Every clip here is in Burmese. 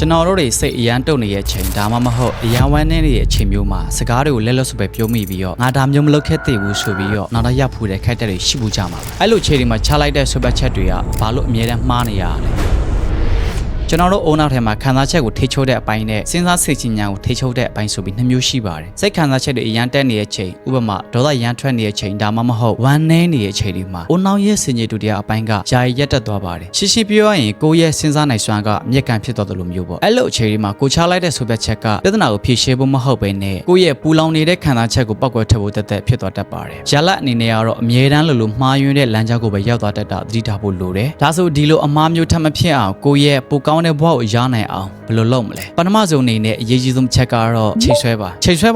ကျွန်တော်တို့တွေစိတ်အရန်တုံနေရဲ့ချိန်ဒါမှမဟုတ်အရန်ဝမ်းနေတဲ့အချိန်မျိုးမှာစကားတွေကိုလက်လွတ်စပယ်ပြောမိပြီးတော့ငါဒါမျိုးမလုပ်ခဲ့သေးဘူးဆိုပြီးတော့နောက်တော့ရပ်ဖူးတဲ့ခိုက်တဲ့တွေရှိဘူးကြမှာအဲ့လိုချိန်တွေမှာချလိုက်တဲ့ဆွတ်ပတ်ချက်တွေကဘာလို့အမြဲတမ်းမှားနေရလဲကျွန်တော်တို့အုံနောက်ထဲမှာခံစားချက်ကိုထိချိုးတဲ့အပိုင်းနဲ့စဉ်းစားစိတ်ချဉာဏ်ကိုထိချိုးတဲ့အပိုင်းဆိုပြီးနှစ်မျိုးရှိပါတယ်စိတ်ခံစားချက်တွေအရန်တက်နေတဲ့ချိန်ဥပမာဒေါသရန်ထွက်နေတဲ့ချိန်ဒါမှမဟုတ်ဝမ်းနည်းနေတဲ့ချိန်တွေမှာအုံနောက်ရဲ့စင်ကြီးတူတရားအပိုင်းကယာယီရက်တက်သွားပါတယ်ရှင်းရှင်းပြောရရင်ကိုယ့်ရဲ့စဉ်းစားနိုင်စွမ်းကမြက်ကန်ဖြစ်သွားတယ်လို့မျိုးပေါ့အဲ့လိုချိန်တွေမှာကိုချလိုက်တဲ့ဆိုပြချက်ကပြဿနာကိုဖြေရှင်းဖို့မဟုတ်ဘဲနဲ့ကိုယ့်ရဲ့ပူလောင်နေတဲ့ခံစားချက်ကိုပောက်ကွယ်ထပ်ဖို့တက်ဖြစ်သွားတတ်ပါတယ်ရလတ်အနေနဲ့ကတော့အမြဲတမ်းလိုမှားယွင်းတဲ့လမ်းကြောင်းကိုပဲရောက်သွားတတ်တာသတိထားဖို့လိုတယ်ဒါဆိုဒီလိုအမှားမျိုးထပ်မဖြစ်အောင်ကိုယ့်ရဲ့ပူကောင်းတဲ့ဘဝကိုရနိုင်အောင်ဘယ်လိုလုပ်မလဲပထမဆုံးအနေနဲ့အရေးကြီးဆုံးချက်ကတော့ချိန်ဆွဲ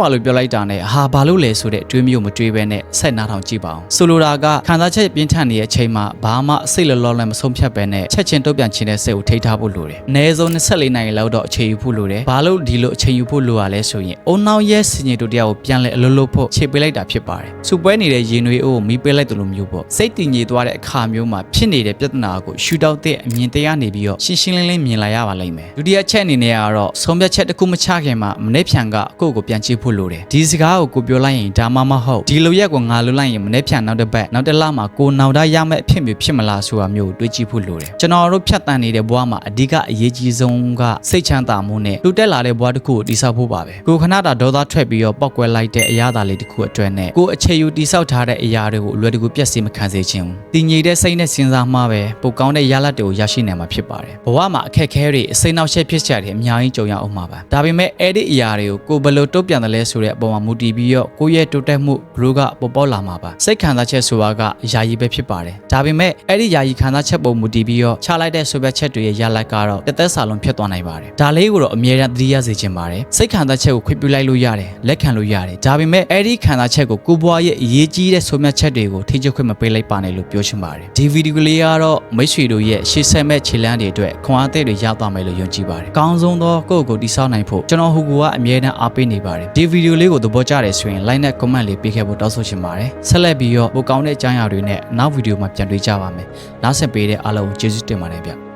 ပါလို့ပြောလိုက်တာနဲ့ဟာဘာလို့လဲဆိုတဲ့တွေးမျိုးမတွေးဘဲနဲ့ဆက်နားထောင်ကြည့်ပါအောင်ဆိုလိုတာကခံစားချက်ပြင်းထန်နေတဲ့အချိန်မှာဘာမှစိတ်လောလည်းမဆုံးဖြတ်ဘဲနဲ့ချက်ချင်းတုံ့ပြန်ခြင်းတဲ့စိတ်ကိုထိထားဖို့လိုတယ်အနည်းဆုံး24နာရီလောက်တော့အချိန်ယူဖို့လိုတယ်ဘာလို့ဒီလိုအချိန်ယူဖို့လိုရလဲဆိုရင်အုံနောက်ရဲ့စင်ကြီးတို့တရားကိုပြန်လဲအလုပ်လုပ်ဖို့ခြေပေးလိုက်တာဖြစ်ပါတယ်စူပွဲနေတဲ့ရင်တွေအိုးကိုမီးပေးလိုက်တယ်လို့မျိုးပေါ့စိတ်တည်ငြိမ်သွားတဲ့အခါမျိုးမှာဖြစ်နေတဲ့ပြဿနာကိုရှူတောက်တဲ့အမြင်တရားနေပြီးတော့ရှင်းရှင်းလင်းလင်းမြင်လာရပါလိမ့်မယ်ဒုတိယချက်အနေနဲ့ကတော့ဆုံးဖြတ်ချက်တစ်ခုမချခင်မှာမနေ့ဖြန်ကကိုယ့်ကိုပြန်ကြည့်ဖို့လိုတယ်ဒီစကားကိုပြောလိုက်ရင်ဒါမှမဟုတ်ဒီလိုရက်ကိုငါလိုလိုက်ရင်မနေ့ဖြန်နောက်တစ်ပတ်နောက်တစ်လမှာကိုနောက်တာရမယ့်အဖြစ်မျိုးဖြစ်မလားဆိုတာမျိုးတွေးကြည့်ဖို့လိုတယ်ကျွန်တော်တို့ဖြတ်တန်းနေတဲ့ဘဝမှာအဓိကအရေးကြီးဆုံးကစိတ်ချမ်းသာမှုနဲ့လူတက်လာတဲ့ဘဝတစ်ခုကိုတည်ဆောက်ဖို့ပါပဲကိုခဏတာဒေါသထွက်ပြီးတော့ပောက်ကွဲလိုက်တဲ့အရာသားလေးတစ်ခုအတွက်နဲ့ကိုအခြေယူတည်ဆောက်ထားတဲ့အရာတွေကိုအလွယ်တကူပြည့်စည်မခံစေချင်ဘူးတည်ငြိမ်တဲ့စိတ်နဲ့စဉ်းစားမှပဲပိုကောင်းတဲ့ရလဒ်တွေကိုရရှိနိုင်မှာဖြစ်ပါတယ်ဘဝမှာအခက်အခဲတွေအစိမ်းနောက်ရှက်ဖြစ်ကြတယ်အများကြီးကြုံရအောင်ပါဒါပေမဲ့အဲ့ဒီအရာတွေကိုဘယ်လိုတုံ့ပြန်တယ်လဲဆိုတဲ့အပေါ်မှာမူတည်ပြီးတော့ကိုယ့်ရဲ့တိုးတက်မှုဘလို့ကပေါ်ပေါက်လာမှာပါစိတ်ခံစားချက်ဆိုတာကယာယီပဲဖြစ်ပါတယ်ဒါပေမဲ့အဲ့ဒီယာယီခံစားချက်ပုံမူတည်ပြီးတော့ချလိုက်တဲ့ဆိုဘက်ချက်တွေရဲ့ရလဒ်ကတော့တစ်သက်စာလုံးဖြစ်သွားနိုင်ပါတယ်ဒါလေးကိုတော့အမြဲတမ်းသတိရစေချင်ပါတယ်စိတ်ခံစားချက်ကိုခွင့်ပြုလိုက်လို့ရတယ်လက်ခံလို့ရတယ်ဒါပေမဲ့အဲ့ဒီခံစားချက်ကိုကိုယ့်ဘဝရဲ့အရေးကြီးတဲ့ဆိုမြတ်ချက်တွေကိုထိချုပ်ခွင့်မပေးလိုက်ပါနဲ့လို့ပြောချင်ပါတယ်ဒီဗီဒီယိုလေးကတော့မိတ်ဆွေတို့ရဲ့ရှေ့ဆက်မဲ့ခြေလှမ်းတွေအတွက်ခွန်အားသစ်တွေရသွားမယ်လို့ယုံကြည်ပါတယ်ကောင်းဆုံးသောကိုယ့်ကိုတည်ဆောက်နိုင်ဖို့ကျွန်တော်ဟူကူကအမြဲတမ်းအားပေးနေပါတယ်ဒီဗီဒီယိုလေးကိုသဘောကျတယ်ဆိုရင် like နဲ့ comment လေးပေးခဲ့ဖို့တောင်းဆိုချင်ပါတယ်ဆက်လက်ပြီးတော့ပိုကောင်းတဲ့အကြောင်းအရာတွေနဲ့နောက်ဗီဒီယိုမှာပြန်တွေ့ကြပါမယ်နောက်ဆက်ပေးတဲ့အားလုံးကိုကျေးဇူးတင်ပါတယ်ဗျ